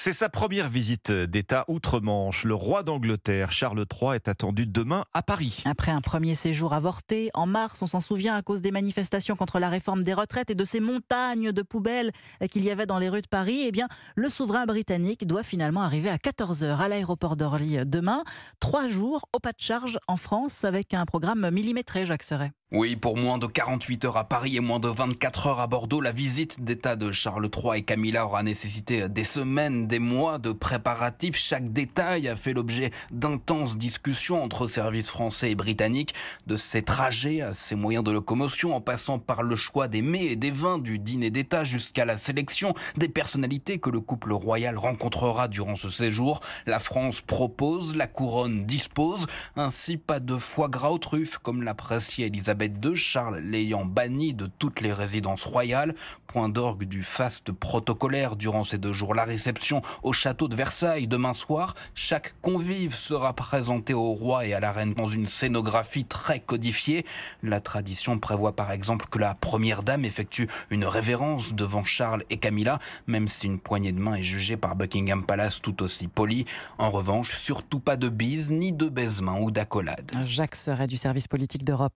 C'est sa première visite d'État outre-Manche. Le roi d'Angleterre, Charles III, est attendu demain à Paris. Après un premier séjour avorté, en mars, on s'en souvient à cause des manifestations contre la réforme des retraites et de ces montagnes de poubelles qu'il y avait dans les rues de Paris, eh bien, le souverain britannique doit finalement arriver à 14 heures à l'aéroport d'Orly demain. 3 jours au pas de charge en France avec un programme millimétré, Jacques Serret. Oui, pour moins de 48 heures à Paris et moins de 24 heures à Bordeaux, la visite d'État de Charles III et Camilla aura nécessité des semaines, des mois de préparatifs. Chaque détail a fait l'objet d'intenses discussions entre services français et britanniques, de ces trajets à ces moyens de locomotion, en passant par le choix des mets et des vins du dîner d'État jusqu'à la sélection des personnalités que le couple royal rencontrera durant ce séjour. La France propose, la couronne dispose. Ainsi, pas de foie gras aux truffes, comme l'appréciait Elisabeth II, Charles l'ayant banni de toutes les résidences royales. Point d'orgue du faste protocolaire durant ces 2 jours. La réception au château de Versailles demain soir. Chaque convive sera présenté au roi et à la reine dans une scénographie très codifiée. La tradition prévoit par exemple que la première dame effectue une révérence devant Charles et Camilla, même si une poignée de main est jugée par Buckingham Palace tout aussi polie. En revanche, surtout pas de bise, ni de baisement ou d'accolade. Jacques Serret du service politique d'Europe.